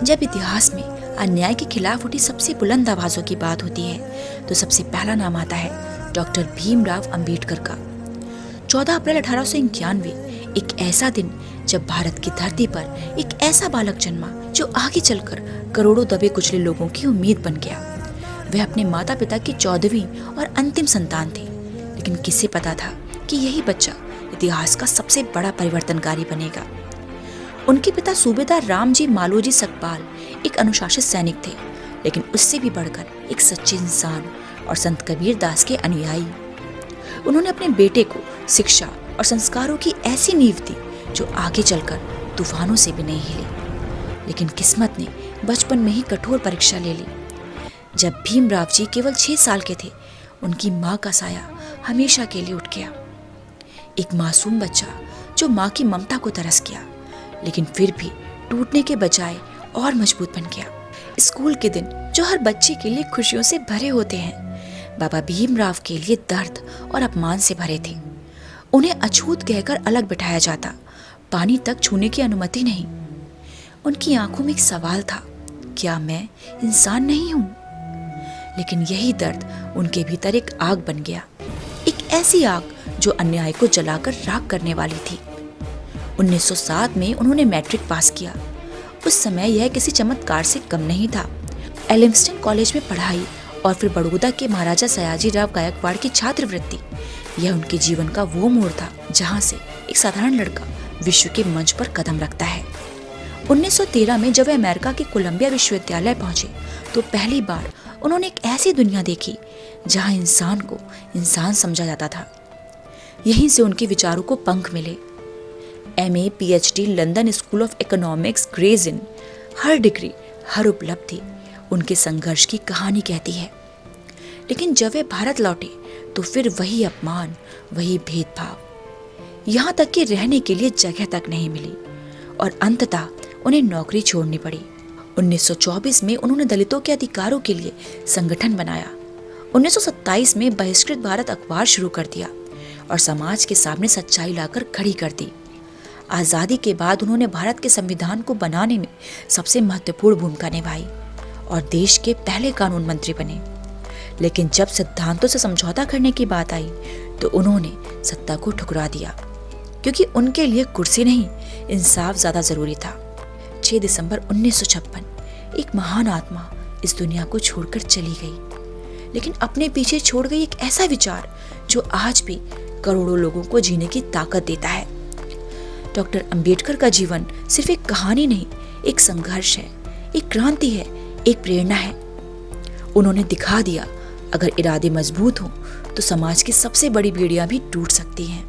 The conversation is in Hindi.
जब इतिहास में अन्याय के खिलाफ उठी सबसे बुलंद आवाजों की बात होती है तो सबसे पहला नाम आता है डॉक्टर भीमराव अंबेडकर का। 14 अप्रैल 1891 एक ऐसा दिन जब भारत की धरती पर एक ऐसा बालक जन्मा जो आगे चलकर करोड़ों दबे कुचले लोगों की उम्मीद बन गया। वह अपने माता पिता की 14वीं और अंतिम संतान थे, लेकिन किसे पता था कि यही बच्चा इतिहास का सबसे बड़ा परिवर्तनकारी बनेगा। उनके पिता सूबेदार रामजी मालोजी सकपाल एक अनुशासित सैनिक थे, लेकिन उससे भी बढ़कर एक सच्चे इंसान और संत कबीर दास के अनुयायी। उन्होंने अपने बेटे को शिक्षा और संस्कारों की ऐसी नींव दी जो आगे चलकर तूफानों से भी नहीं हिली। लेकिन किस्मत ने बचपन में ही कठोर परीक्षा ले ली। जब भीमराव जी केवल 6 साल के थे, उनकी माँ का साया हमेशा के लिए उठ गया। एक मासूम बच्चा जो माँ की ममता को तरस गया, लेकिन फिर भी टूटने के बजाय और मजबूत बन गया। स्कूल के दिन जो हर बच्चे के लिए खुशियों से भरे होते हैं, बाबा भीमराव के लिए दर्द और अपमान से भरे थे। उन्हें अछूत कहकर अलग बिठाया जाता, पानी तक छूने की अनुमति नहीं। उनकी आंखों में एक सवाल था, क्या मैं इंसान नहीं हूं? लेकिन यही दर्द उनके भीतर एक आग बन गया, एक ऐसी आग जो अन्याय को जलाकर राख करने वाली थी। 1907 में उन्होंने मैट्रिक पास किया। उस समय यह किसी चमत्कार से कम नहीं था। एलिम्स्टन कॉलेज में पढ़ाई और फिर बड़ौदा के महाराजा सयाजीराव गायकवाड़ की छात्रवृत्ति, यह उनके जीवन का वो मोड़ था जहां से एक साधारण लड़का विश्व के मंच पर कदम रखता है। 1913 में जब वे अमेरिका के कोलंबिया विश्वविद्यालय पहुंचे तो पहली बार उन्होंने एक ऐसी दुनिया देखी जहां इंसान को इंसान समझा जाता था। यहीं से उनके विचारों को पंख मिले। MA, PhD, London school of economics, Gray's Inn, हर डिग्री, हर उपलब्धि उनके संघर्ष की कहानी कहती है। लेकिन जब वे भारत लौटे तो फिर वही अपमान, वही भेदभाव, यहाँ तक कि रहने के लिए जगह तक नहीं मिली और अंततः उन्हें नौकरी छोड़नी पड़ी। 1924 में उन्होंने दलितों के अधिकारों के लिए संगठन बनाया। 1927 में बहिष्कृत भारत अखबार शुरू कर दिया और समाज के सामने सच्चाई लाकर खड़ी कर दी। आज़ादी के बाद उन्होंने भारत के संविधान को बनाने में सबसे महत्वपूर्ण भूमिका निभाई और देश के पहले कानून मंत्री बने। लेकिन जब सिद्धांतों से समझौता करने की बात आई तो उन्होंने सत्ता को ठुकरा दिया, क्योंकि उनके लिए कुर्सी नहीं, इंसाफ ज्यादा जरूरी था। 6 दिसंबर 1956 एक महान आत्मा इस दुनिया को छोड़कर चली गई, लेकिन अपने पीछे छोड़ गई एक ऐसा विचार जो आज भी करोड़ों लोगों को जीने की ताकत देता है। डॉक्टर अंबेडकर का जीवन सिर्फ एक कहानी नहीं, एक संघर्ष है, एक क्रांति है, एक प्रेरणा है। उन्होंने दिखा दिया, अगर इरादे मजबूत हों तो समाज की सबसे बड़ी बेड़ियां भी टूट सकती हैं।